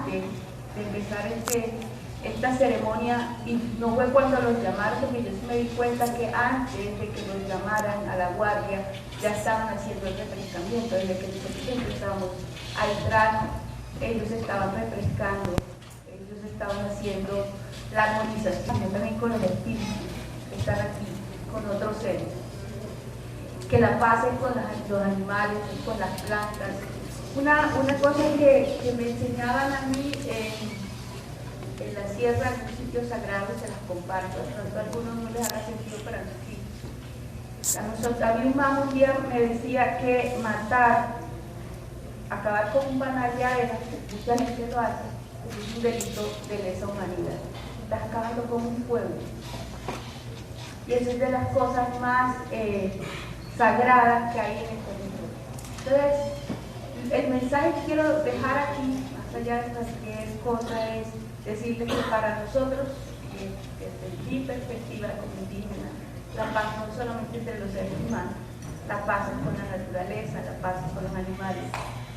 antes de empezar esta ceremonia, y no fue cuando los llamaron, porque yo sí me di cuenta que antes de que los llamaran a la guardia ya estaban haciendo el refrescamiento. Desde que nosotros empezamos a entrar, ellos estaban refrescando, ellos estaban haciendo la armonización también con los espíritus que están aquí, con otros seres, que la pasen con los animales, con las plantas. Una cosa que me enseñaban a mí en la sierra, en un sitio sagrado, se las comparto, de pronto a algunos no les haga sentido, para nosotros. A mí un mamo un día me decía que matar, acabar con un panal de arena, que mucha gente lo hace, es un delito de lesa humanidad. Estás acabando con un pueblo. Y esa es de las cosas más sagradas que hay en este mundo. Entonces, el mensaje que quiero dejar aquí, más allá de cualquier cosa, es decirles que para nosotros, desde mi perspectiva como indígena, la paz no solamente entre los seres humanos, la paz es con la naturaleza, la paz es con los animales,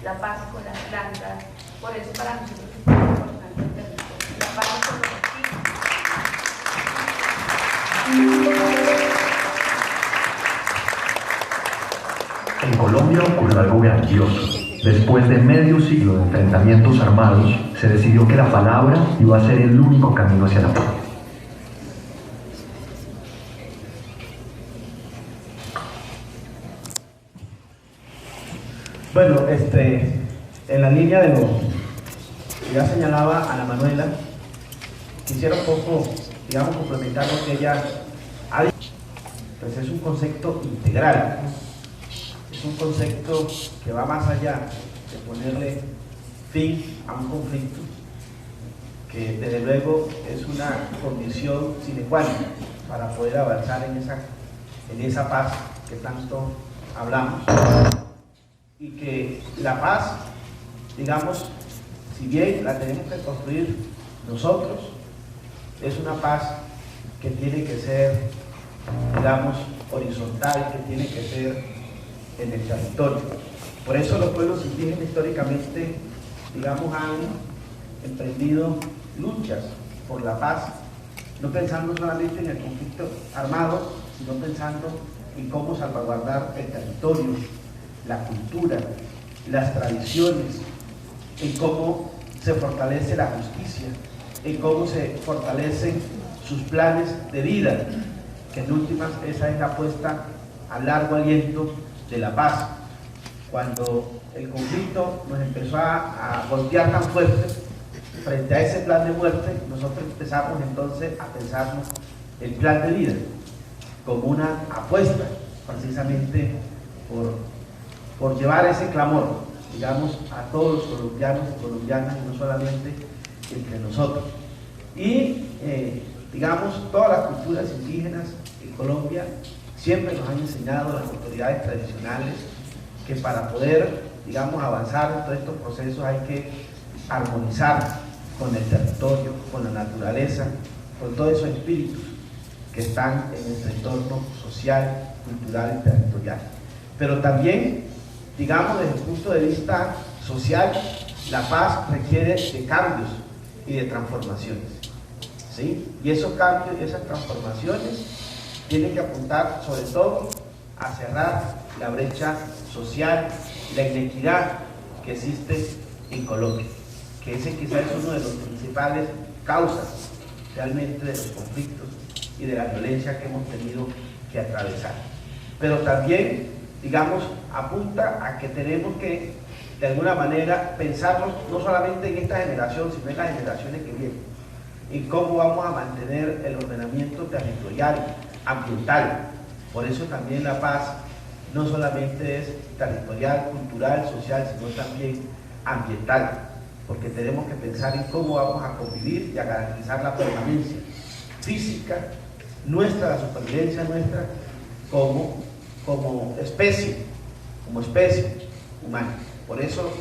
la paz es con las plantas. Por eso para nosotros es muy importante el territorio. La paz es con los espíritus. En Colombia ocurrió algo grandioso. Después de medio siglo de enfrentamientos armados, se decidió que la palabra iba a ser el único camino hacia la paz. Bueno, en la línea de lo que ya señalaba Ana Manuela, quisiera un poco, digamos, complementar lo que ella ha dicho. Pues es un concepto integral, es un concepto que va más allá de ponerle fin a un conflicto, que desde luego es una condición sine qua non para poder avanzar en esa paz que tanto hablamos. Y que la paz, digamos, si bien la tenemos que construir nosotros, es una paz que tiene que ser, digamos, horizontal, que tiene que ser en el territorio. Por eso los pueblos indígenas históricamente, digamos, han emprendido luchas por la paz, no pensando solamente en el conflicto armado, sino pensando en cómo salvaguardar el territorio, la cultura, las tradiciones, en cómo se fortalece la justicia, en cómo se fortalecen sus planes de vida, que en últimas esa es la apuesta a largo aliento de la paz. Cuando el conflicto nos empezó a golpear tan fuerte, frente a ese plan de muerte, nosotros empezamos entonces a pensarnos el plan de vida como una apuesta precisamente por llevar ese clamor, digamos, a todos los colombianos y colombianas, y no solamente entre nosotros. Y, digamos, todas las culturas indígenas en Colombia siempre nos han enseñado, las autoridades tradicionales, que para poder, digamos, avanzar en todos estos procesos hay que armonizar con el territorio, con la naturaleza, con todos esos espíritus que están en nuestro entorno social, cultural y territorial. Pero también, digamos, desde el punto de vista social, la paz requiere de cambios y de transformaciones, ¿sí? Y esos cambios y esas transformaciones tienen que apuntar sobre todo a cerrar la brecha social, la inequidad que existe en Colombia, que ese quizás es uno de los principales causas realmente de los conflictos y de la violencia que hemos tenido que atravesar. Pero también, digamos, apunta a que tenemos que, de alguna manera, pensarnos no solamente en esta generación, sino en las generaciones que vienen, en cómo vamos a mantener el ordenamiento territorial, ambiental. Por eso también la paz no solamente es territorial, cultural, social, sino también ambiental, porque tenemos que pensar en cómo vamos a convivir y a garantizar la permanencia física nuestra, la supervivencia nuestra como especie humana. Por eso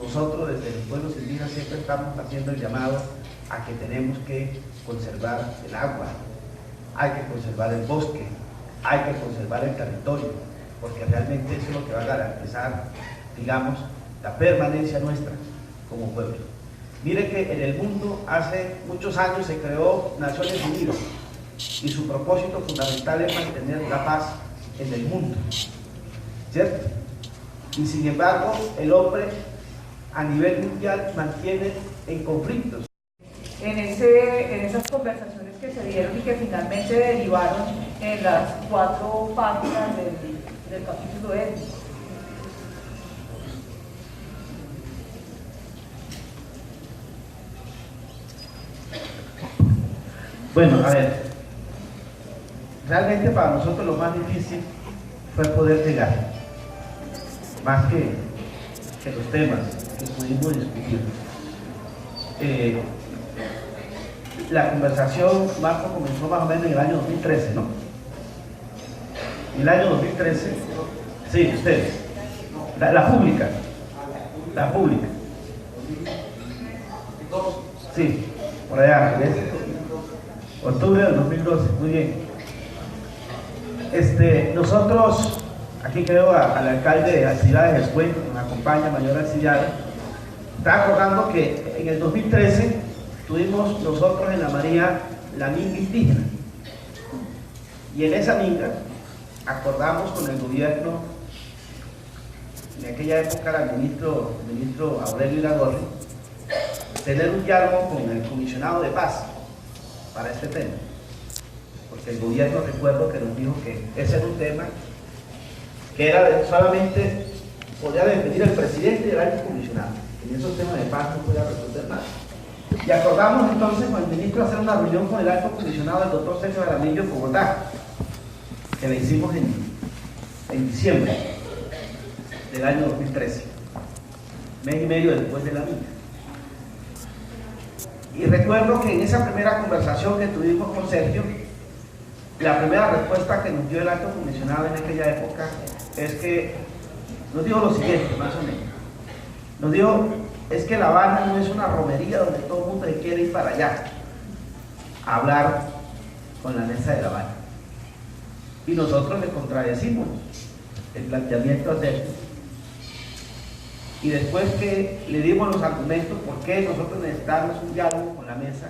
nosotros desde los pueblos indígenas siempre estamos haciendo el llamado a que tenemos que conservar el agua, hay que conservar el bosque, hay que conservar el territorio, porque realmente eso es lo que va a garantizar, digamos, la permanencia nuestra como pueblo. Mire que en el mundo hace muchos años se creó Naciones Unidas y su propósito fundamental es mantener la paz en el mundo, ¿cierto? Y sin embargo, el hombre a nivel mundial mantiene en conflictos. En esas conversaciones que se dieron y que finalmente derivaron en las 4 páginas del capítulo étnico. Bueno, a ver, realmente para nosotros lo más difícil fue poder llegar, más que los temas que pudimos discutir. La conversación, Marco, comenzó más o menos en el año 2013, ¿no? En el año 2013, sí, ustedes, la pública, sí, por allá, ¿ves? Octubre del 2012, muy bien. Nosotros, aquí creo al alcalde de Alcibiades Escuén, que nos acompaña, mayor Alcibiades, está acordando que en el 2013 tuvimos nosotros en la María la minga indígena. Y en esa minga acordamos con el gobierno, en aquella época era el ministro Aurelio Iragorri, tener un diálogo con el comisionado de paz para este tema, porque el gobierno, recuerdo que nos dijo que ese era un tema que era solamente podía definir el presidente y el alto comisionado, en esos temas de paz no podía resolver nada. Y acordamos entonces con el ministro hacer una reunión con el alto comisionado, el doctor Sergio Jaramillo, en Bogotá, que la hicimos en diciembre del año 2013, mes y medio después de la minga. Y recuerdo que en esa primera conversación que tuvimos con Sergio, la primera respuesta que nos dio el alto comisionado en aquella época es que nos dijo lo siguiente, más o menos. Nos dijo, es que La Habana no es una romería donde todo el mundo se quiere ir para allá a hablar con la mesa de La Habana. Y nosotros le contradecimos el planteamiento a Sergio. Y después que le dimos los argumentos por qué nosotros necesitamos un diálogo con la mesa,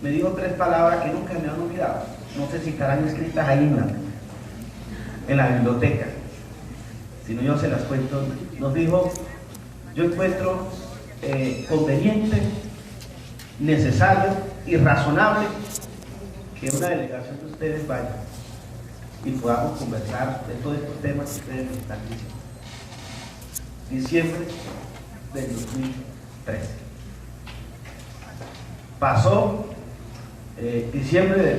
me dijo 3 palabras que nunca me han olvidado. No sé si estarán escritas ahí en la biblioteca. Si no, yo se las cuento. Nos dijo, yo encuentro conveniente, necesario y razonable que una delegación de ustedes vaya y podamos conversar de todos estos temas que ustedes me están diciendo. Diciembre del 2013. Pasó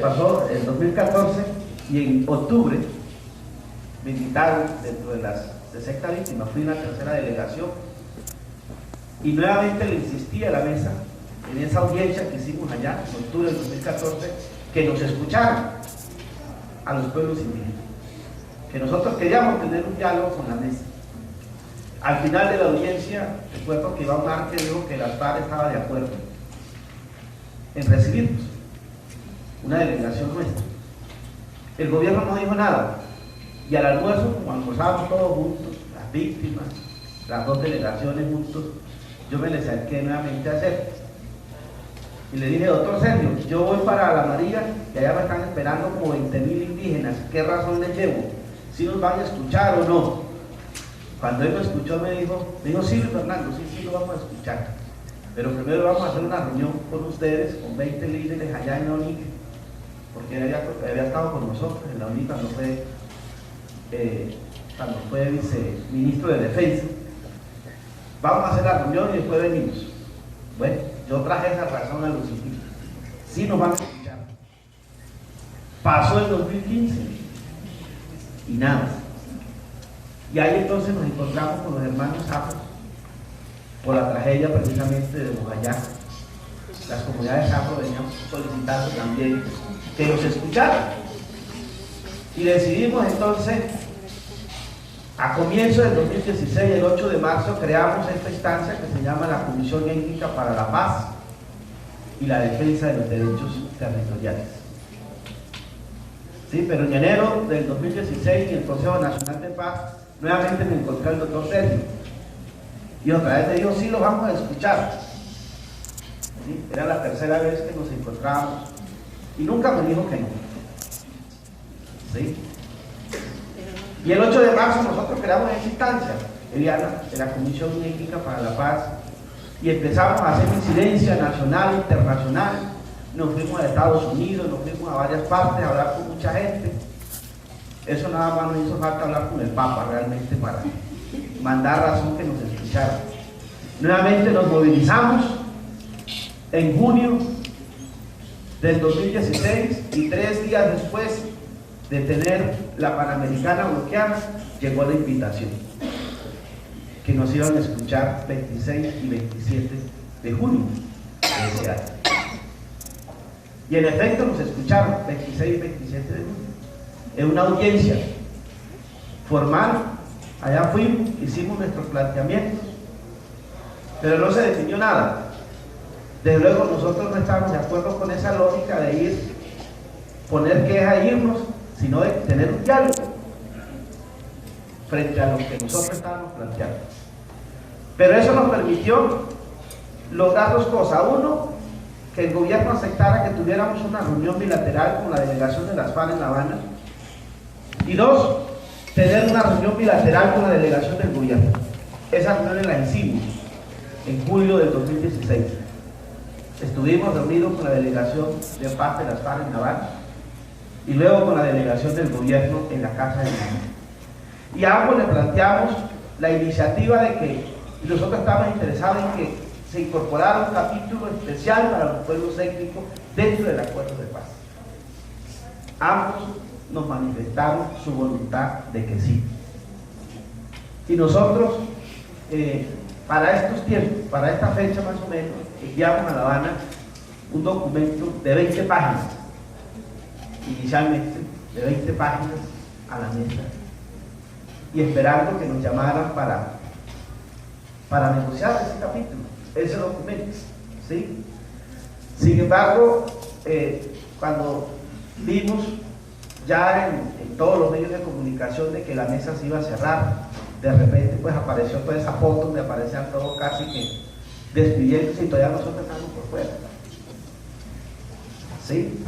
pasó el 2014 y en octubre me invitaron dentro de las 60 víctimas, fui en la 3ª delegación y nuevamente le insistí a la mesa en esa audiencia que hicimos allá en octubre del 2014 que nos escucharan a los pueblos indígenas, que nosotros queríamos tener un diálogo con la mesa. Al final de la audiencia, recuerdo que Iván Márquez dijo que la FARC estaba de acuerdo en recibirnos, una delegación nuestra. El gobierno no dijo nada, y al almuerzo, como almorzábamos todos juntos, las víctimas, las 2 delegaciones juntos, yo me les acerqué nuevamente a Sergio y le dije, doctor Sergio, yo voy para La María y allá me están esperando como 20.000 indígenas, ¿qué razón les llevo? ¿Si nos van a escuchar o no? Cuando él lo escuchó me dijo, sí, Fernando, sí lo vamos a escuchar, pero primero vamos a hacer una reunión con ustedes, con 20 líderes allá en la UNIC, porque él había estado con nosotros en la UNIC cuando fue viceministro de Defensa. Vamos a hacer la reunión y después venimos. Bueno, yo traje esa razón a los indígenas, sí nos van a escuchar. Pasó el 2015 y nada. Y ahí entonces nos encontramos con los hermanos afros por la tragedia precisamente de Bogayá. Las comunidades afro venían solicitando también que nos escucharan. Y decidimos entonces, a comienzo del 2016, el 8 de marzo, creamos esta instancia que se llama la Comisión Étnica para la Paz y la Defensa de los Derechos Territoriales. Sí, pero en enero del 2016, en el Consejo Nacional de Paz, nuevamente me encontré al doctor Sergio y otra vez me dijo, sí, lo vamos a escuchar, ¿sí? Era la tercera vez que nos encontrábamos y nunca me dijo que no. ¿Sí? Y el 8 de marzo nosotros creamos esta instancia, Eliana, de la Comisión Étnica para la Paz, y empezamos a hacer incidencia nacional, internacional. Nos fuimos a Estados Unidos, nos fuimos a varias partes a hablar con mucha gente. Eso nada más nos hizo falta hablar con el Papa realmente para mandar razón que nos escucharan. Nuevamente nos movilizamos en junio del 2016 y 3 días después de tener la Panamericana bloqueada, llegó la invitación que nos iban a escuchar 26 y 27 de junio de ese año. Y en efecto nos escucharon 26 y 27 de junio en una audiencia formal. Allá fuimos, hicimos nuestros planteamientos, pero no se definió nada. Desde luego nosotros no estamos de acuerdo con esa lógica de ir, poner queja e irnos, sino de tener un diálogo frente a lo que nosotros estábamos planteando. Pero eso nos permitió lograr 2 cosas. Uno, que el gobierno aceptara que tuviéramos una reunión bilateral con la delegación de las FARC en La Habana. Y 2, tener una reunión bilateral con la delegación del gobierno. Esa reunión la hicimos en julio del 2016. Estuvimos reunidos con la delegación de paz de las FARC en La Habana y luego con la delegación del gobierno en la Casa de Nariño. Y a ambos le planteamos la iniciativa de que nosotros estábamos interesados en que se incorporara un capítulo especial para los pueblos étnicos dentro del acuerdo de paz. Ambos nos manifestaron su voluntad de que sí. Y nosotros, para estos tiempos, para esta fecha más o menos, enviamos a La Habana un documento de 20 páginas, inicialmente de 20 páginas a la mesa, y esperando que nos llamaran para negociar ese capítulo, ese documento, ¿sí? Sin embargo, cuando vimos ya en todos los medios de comunicación de que la mesa se iba a cerrar, de repente pues apareció toda esa foto donde aparecían todos casi que despidiéndose y todavía nosotros estábamos por fuera, ¿sí?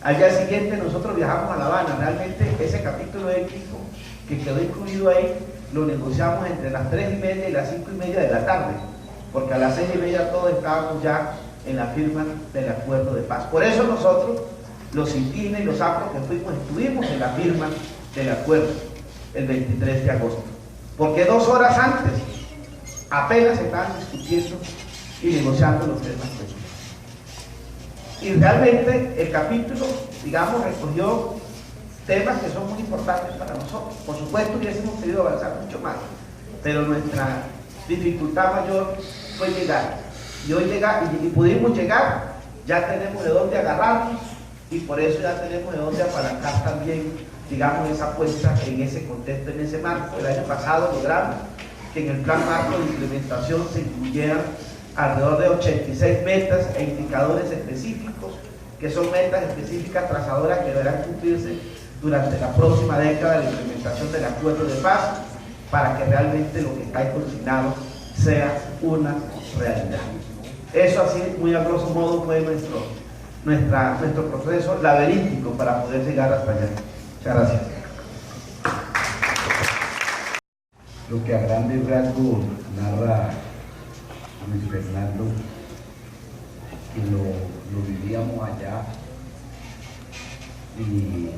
Al día siguiente nosotros viajamos a La Habana. Realmente ese capítulo étnico que quedó incluido ahí lo negociamos entre las 3:30 y las 5:30 de la tarde, porque a las 6:30 todos estábamos ya en la firma del acuerdo de paz. Por eso nosotros, los indígenas y los afros que fuimos, estuvimos en la firma del acuerdo el 23 de agosto, porque 2 horas antes apenas estaban discutiendo y negociando los temas técnicos. Y realmente el capítulo, digamos, recogió temas que son muy importantes para nosotros. Por supuesto, hubiésemos querido avanzar mucho más, pero nuestra dificultad mayor fue llegar. Y hoy y pudimos llegar, ya tenemos de dónde agarrarnos, y por eso ya tenemos de dónde apalancar también, digamos, esa apuesta en ese contexto, en ese marco. El año pasado logramos que en el plan marco de implementación se incluyeran alrededor de 86 metas e indicadores específicos, que son metas específicas trazadoras que deberán cumplirse durante la próxima década de la implementación del acuerdo de paz, para que realmente lo que está ahí consignado sea una realidad. Eso así, muy a grosso modo, fue nuestro proceso laberíntico para poder llegar hasta allá. Muchas gracias. Lo que a grandes rasgos narra Luis Fernando, que lo vivíamos allá, y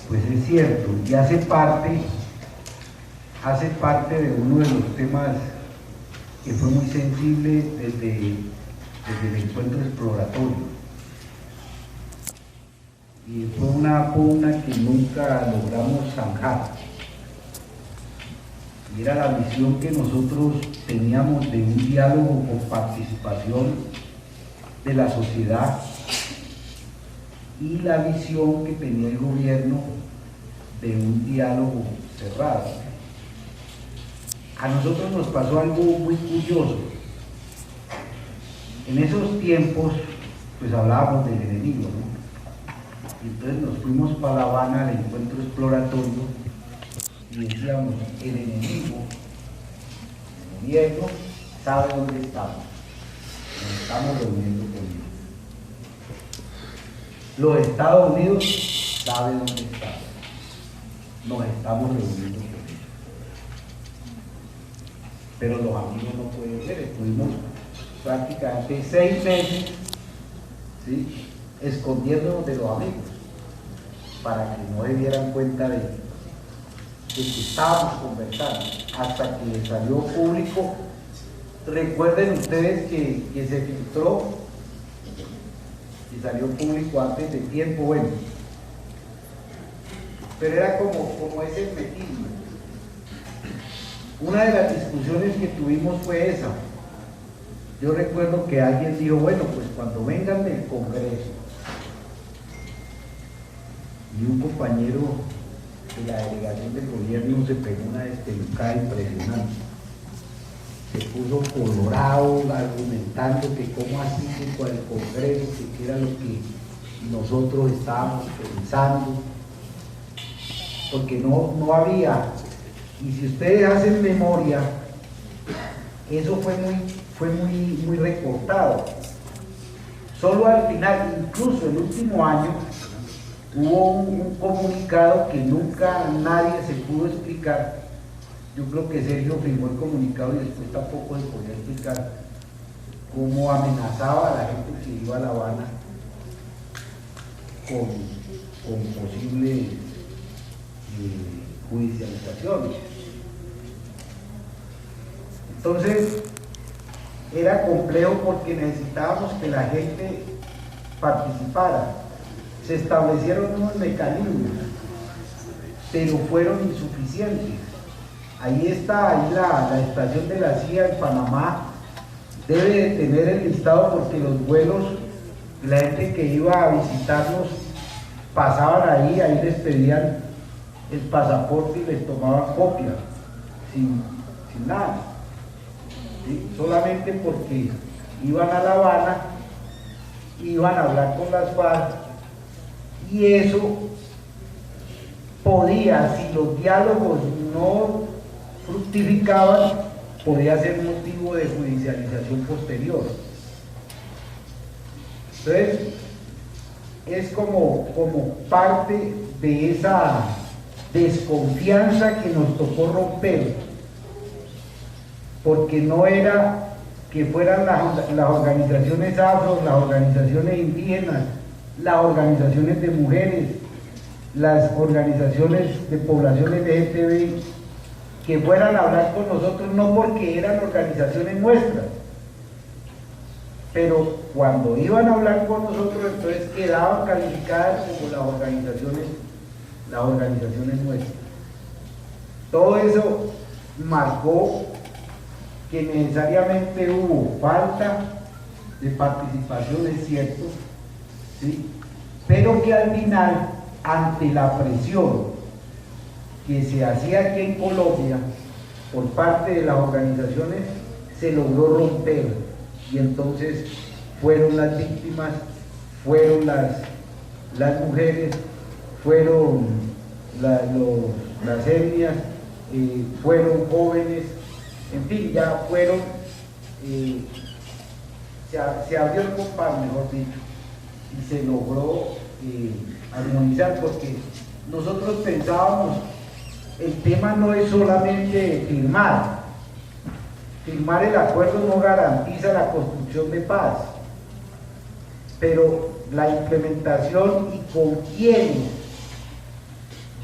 pues es cierto, y hace parte de uno de los temas que fue muy sensible desde el encuentro exploratorio, y fue una pugna que nunca logramos zanjar, y era la visión que nosotros teníamos de un diálogo con participación de la sociedad, y la visión que tenía el gobierno de un diálogo cerrado. A nosotros nos pasó algo muy curioso. En esos tiempos, pues hablábamos del enemigo, ¿no? Y entonces nos fuimos para La Habana al encuentro exploratorio y decíamos, el enemigo, el gobierno, sabe dónde estamos. nos estamos reuniendo con ellos. Los Estados Unidos saben dónde están. Nos estamos reuniendo con ellos. Pero los amigos no pueden ver. Estuvimos prácticamente 6 meses, ¿sí?, escondiéndonos de los amigos para que no se dieran cuenta de que estábamos conversando, hasta que salió público. Recuerden ustedes que se filtró y salió público antes de tiempo, bueno, pero era como ese metismo. Una de las discusiones que tuvimos fue esa. Yo recuerdo que alguien dijo, bueno, pues cuando vengan del Congreso, y un compañero de la delegación del gobierno se pegó una despelucada impresionante. Se puso colorado, argumentando que cómo así que con el Congreso, que era lo que nosotros estábamos pensando, porque no había. Y si ustedes hacen memoria, eso fue muy recortado. Solo al final, incluso el último año, hubo un comunicado que nunca nadie se pudo explicar. Yo creo que Sergio firmó el comunicado y después tampoco se podía explicar cómo amenazaba a la gente que iba a La Habana con posibles judicializaciones. Entonces era complejo porque necesitábamos que la gente participara. Se establecieron unos mecanismos, pero fueron insuficientes. Ahí está, la estación de la CIA en Panamá debe de tener el listado, porque los vuelos, la gente que iba a visitarnos pasaban ahí les pedían el pasaporte y les tomaban copia, sin nada, ¿sí? Solamente porque iban a La Habana, iban a hablar con las FARC, y eso podía, si los diálogos no fructificaban, podía ser motivo de judicialización posterior. Entonces, es como parte de esa desconfianza que nos tocó romper, porque no era que fueran las organizaciones afro, las organizaciones indígenas, las organizaciones de mujeres, las organizaciones de población LGTBI, que fueran a hablar con nosotros, no porque eran organizaciones nuestras, pero cuando iban a hablar con nosotros, entonces quedaban calificadas como las organizaciones nuestras. Todo eso marcó que necesariamente hubo falta de participación, es cierto, ¿sí?, pero que al final, ante la presión que se hacía aquí en Colombia por parte de las organizaciones, se logró romper, y entonces fueron las víctimas, fueron las mujeres, fueron las etnias, fueron jóvenes, en fin, ya fueron, se abrió el compás, mejor dicho, y se logró armonizar, porque nosotros pensábamos, el tema no es solamente firmar el acuerdo no garantiza la construcción de paz, pero la implementación y con quién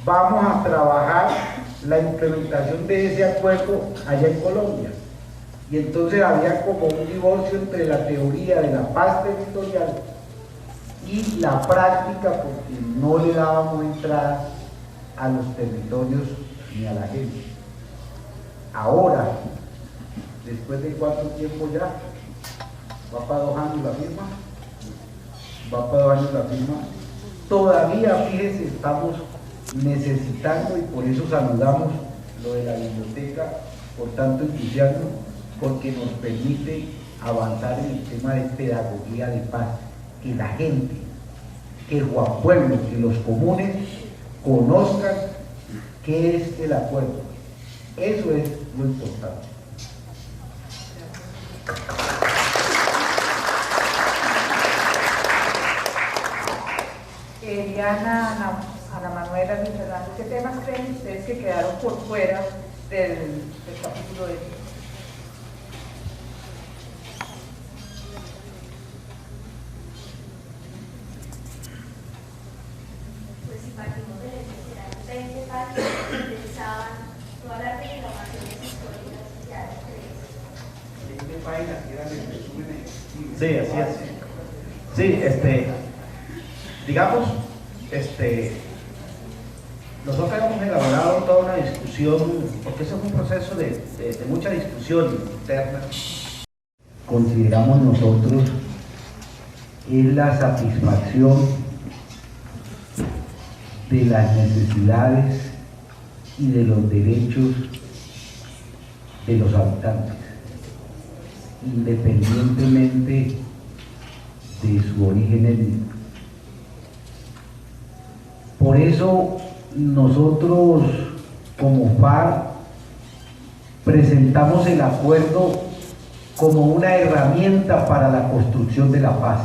vamos a trabajar la implementación de ese acuerdo allá en Colombia. Y entonces había como un divorcio entre la teoría de la paz territorial y la práctica, porque no le dábamos entrada a los territorios ni a la gente. Ahora, después de cuánto tiempo ya, va para 2 años la firma, todavía, fíjense, estamos necesitando, y por eso saludamos lo de la biblioteca por tanto entusiasmo, porque nos permite avanzar en el tema de pedagogía de paz, que la gente, que el Juan Pueblo, que los comunes conozcan qué es el acuerdo. Eso es lo importante. Diana, Ana Manuela, Luis Fernando, ¿qué temas creen ustedes que quedaron por fuera del capítulo de Pues si partimos de eso, serán 20 páginas que utilizaban todas las reclamaciones históricas sociales. 20 páginas que eran el resumen. Sí, así es. Sí, digamos, nosotros hemos elaborado toda una discusión, porque eso es un proceso de mucha discusión interna. Consideramos nosotros es la satisfacción de las necesidades y de los derechos de los habitantes, independientemente de su origen étnico. Por eso nosotros como FARC presentamos el acuerdo como una herramienta para la construcción de la paz,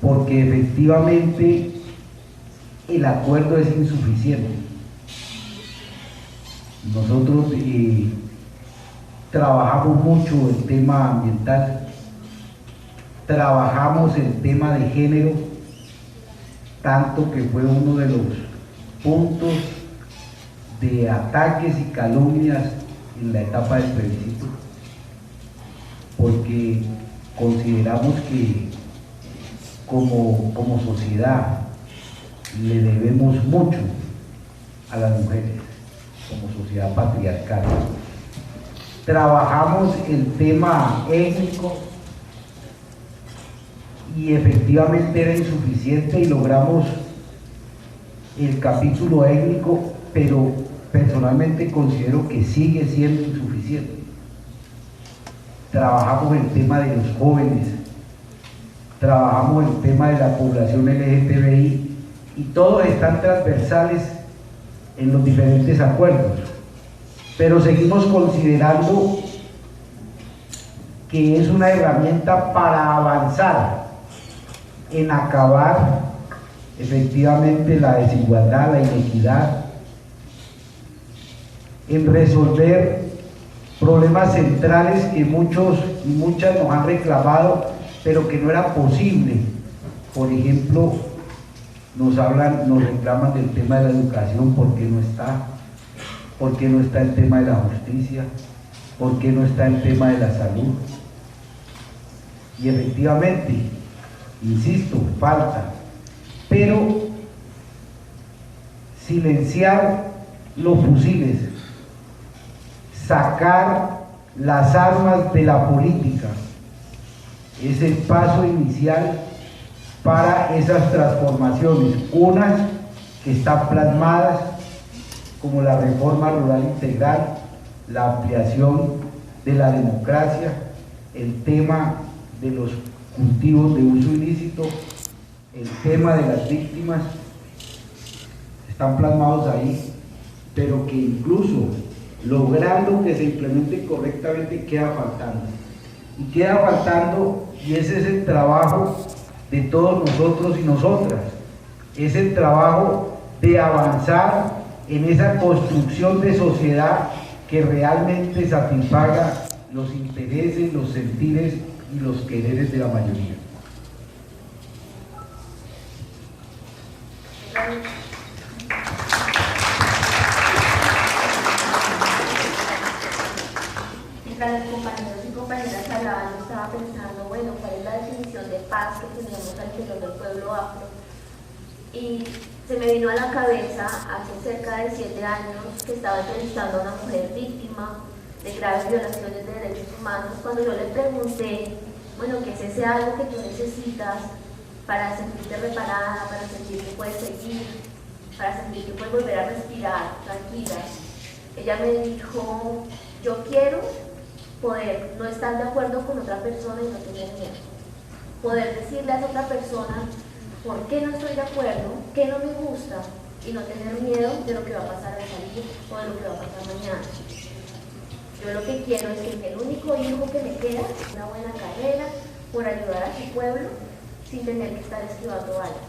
porque efectivamente el acuerdo es insuficiente. Nosotros trabajamos mucho el tema ambiental, trabajamos el tema de género, tanto que fue uno de los puntos de ataques y calumnias en la etapa del plebiscito, porque consideramos que como sociedad le debemos mucho a las mujeres, como sociedad patriarcal. Trabajamos el tema étnico y efectivamente era insuficiente y logramos el capítulo étnico, pero personalmente considero que sigue siendo insuficiente. Trabajamos el tema de los jóvenes, trabajamos el tema de la población LGTBI y todos están transversales en los diferentes acuerdos, pero seguimos considerando que es una herramienta para avanzar en acabar efectivamente la desigualdad, la inequidad, en resolver problemas centrales que muchos y muchas nos han reclamado, pero que no era posible. Por ejemplo, nos reclaman del tema de la educación, ¿por qué no está? ¿Por qué no está el tema de la justicia? ¿Por qué no está el tema de la salud? Y efectivamente, insisto, falta, pero silenciar los fusiles, sacar las armas de la política, es el paso inicial para esas transformaciones, unas que están plasmadas como la reforma rural integral, la ampliación de la democracia, el tema de los cultivos de uso ilícito, el tema de las víctimas, están plasmados ahí, pero que incluso logrando que se implemente correctamente queda faltando. Y queda faltando, y ese es el trabajo de todos nosotros y nosotras, es el trabajo de avanzar en esa construcción de sociedad que realmente satisfaga los intereses, los sentires y los quereres de la mayoría. Mientras los compañeros y compañeras hablaban, yo estaba pensando, bueno, ¿cuál es la definición de paz que teníamos al interior del pueblo afro? Y se me vino a la cabeza hace cerca de 7 años que estaba entrevistando a una mujer víctima de graves violaciones de derechos humanos, cuando yo le pregunté, bueno, ¿qué es ese algo que tú necesitas para sentirte reparada, para sentir que puedes seguir, para sentir que puedes volver a respirar tranquila? Ella me dijo, yo quiero poder no estar de acuerdo con otra persona y no tener miedo, poder decirle a esa otra persona por qué no estoy de acuerdo, qué no me gusta, y no tener miedo de lo que va a pasar al salir o de lo que va a pasar mañana. Yo lo que quiero es que el único hijo que me queda es una buena carrera por ayudar a su pueblo sin tener que estar esquivando balas.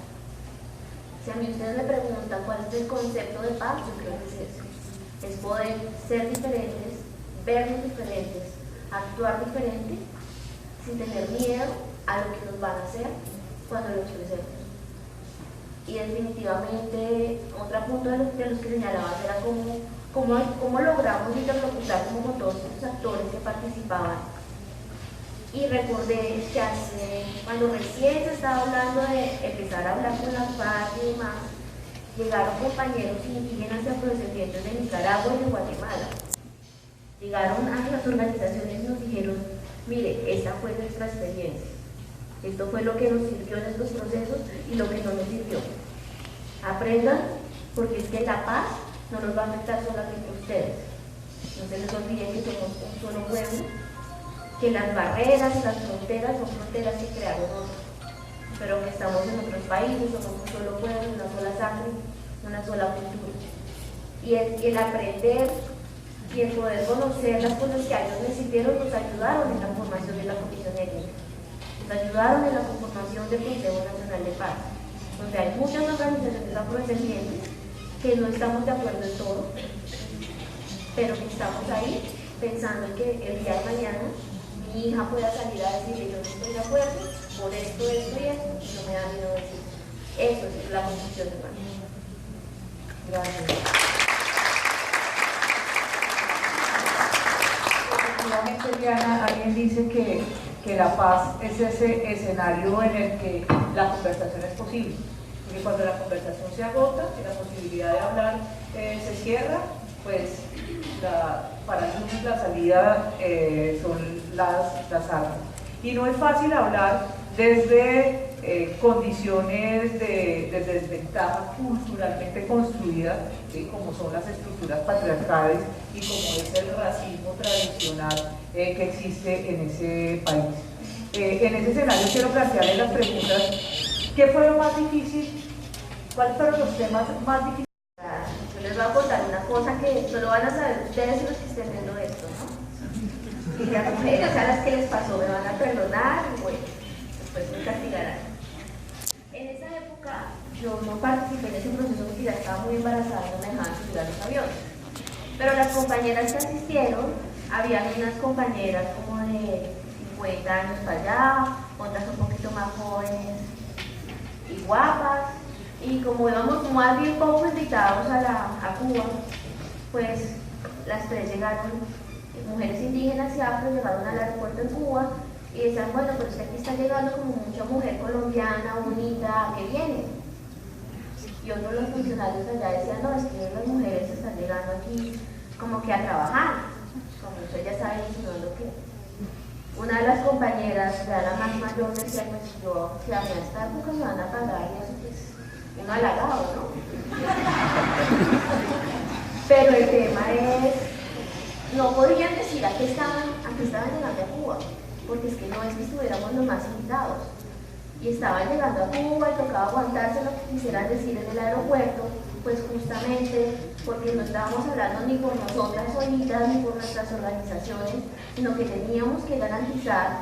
Si a mí ustedes me preguntan cuál es el concepto de paz, yo creo que es eso. Es poder ser diferentes, vernos diferentes, actuar diferente, sin tener miedo a lo que nos van a hacer cuando lo expresemos. Y definitivamente, otro punto de los que señalabas era cómo logramos interlocutar como con todos estos actores que participaban. Y recordé que cuando recién se estaba hablando de empezar a hablar con las FARC y demás, llegaron compañeros indígenas y afrodescendientes de Nicaragua y de Guatemala. Llegaron a las organizaciones y nos dijeron, mire, esta fue nuestra experiencia. Esto fue lo que nos sirvió en estos procesos y lo que no nos sirvió. Aprendan, porque es que la paz no nos va a afectar solamente a ustedes. No se les olvide que somos un solo pueblo, que las barreras, las fronteras son fronteras que crearon otros, pero que estamos en otros países, somos un solo pueblo, una sola sangre, una sola cultura. Y el aprender y el poder conocer las cosas que a ellos les sirvieron nos ayudaron en la formación de la Comisión Étnica. Nos ayudaron en la conformación del Consejo Nacional de Paz, donde hay muchas organizaciones afrodescendientes que no estamos de acuerdo en todo, pero que estamos ahí pensando en que el día de mañana mi hija pueda salir a decir yo no estoy de acuerdo por esto, esto y esto, y no me da miedo decir. Eso es la construcción de paz. Gracias. Efectivamente, Diana, alguien dice que la paz es ese escenario en el que la conversación es posible. Porque cuando la conversación se agota y la posibilidad de hablar se cierra, pues para algunos la salida son las armas. Y no es fácil hablar desde condiciones de desventaja culturalmente construidas, ¿sí? Como son las estructuras patriarcales y como es el racismo tradicional que existe en ese país. En ese escenario quiero plantearles las preguntas. ¿Qué fue lo más difícil? ¿Cuáles fueron los temas más difíciles? Yo les voy a contar una cosa que solo van a saber ustedes los que estén viendo esto, ¿no? Y las mujeres, a las que les pasó, me van a perdonar y bueno, después me castigarán. En esa época yo no participé en ese proceso porque ya estaba muy embarazada y no me dejaban subir a los aviones. Pero las compañeras que asistieron, había unas compañeras como de 50 años para allá, otras un poquito más jóvenes y guapas. Y como íbamos más bien poco invitados a Cuba, pues las tres llegaron, mujeres indígenas y afro, llegaron al aeropuerto en Cuba y decían, bueno, pero es que aquí está llegando como mucha mujer colombiana, bonita, que viene. Y otros los funcionarios allá decían, no, es que las mujeres están llegando aquí como que a trabajar, como usted ya sabe, insinuando que. Una de las compañeras, ya la más mayor, decía, pues yo, si a mí a esta época me van a pagar y eso, pues, un halagado, ¿no? Pero el tema es, no podían decir a qué estaban llegando a Cuba, porque es que no es que estuviéramos los más invitados. Y estaban llegando a Cuba y tocaba aguantarse lo que quisieran decir en el aeropuerto, pues justamente porque no estábamos hablando ni por nosotras solitas ni por nuestras organizaciones, sino que teníamos que garantizar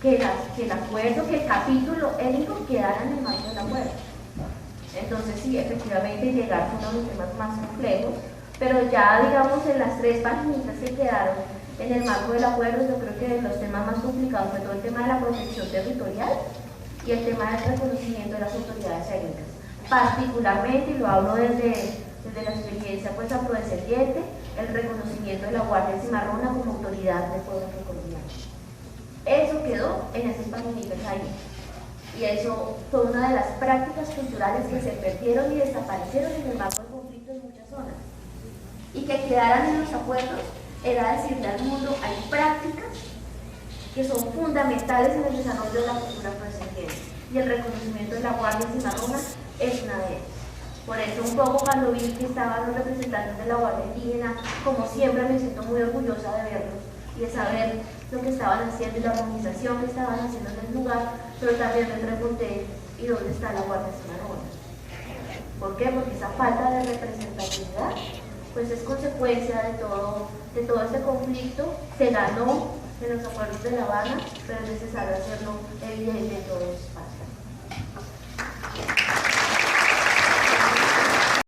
que el acuerdo, que el capítulo étnico quedara en el marco del acuerdo. Entonces sí, efectivamente llegar fue uno de los temas más complejos, pero ya digamos en las 3 paginitas que quedaron en el marco del acuerdo, yo creo que los temas más complicados fue todo el tema de la protección territorial y el tema del reconocimiento de las autoridades étnicas. Particularmente, y lo hablo desde la experiencia pues afrodescendiente, el reconocimiento de la Guardia Cimarrona como autoridad del pueblo afrocolombiano. Eso quedó en esas paginitas ahí. Y eso fue una de las prácticas culturales que se perdieron y desaparecieron en el marco del conflicto en muchas zonas. Y que quedaran en los acuerdos era decirle al mundo, hay prácticas que son fundamentales en el desarrollo de la cultura afrodescendiente. Y el reconocimiento de la Guardia Cimarrona es una de ellas. Por eso un poco cuando vi que estaban los representantes de la Guardia Indígena, como siempre me siento muy orgullosa de verlos y de saber lo que estaban haciendo y la organización que estaban haciendo en el lugar, pero también me pregunté, ¿y dónde está la Guardia Cimarrona? ¿Por qué? Porque esa falta de representatividad pues es consecuencia de todo este conflicto. Se ganó en los acuerdos de La Habana, pero es necesario hacerlo evidente en todos los espacios.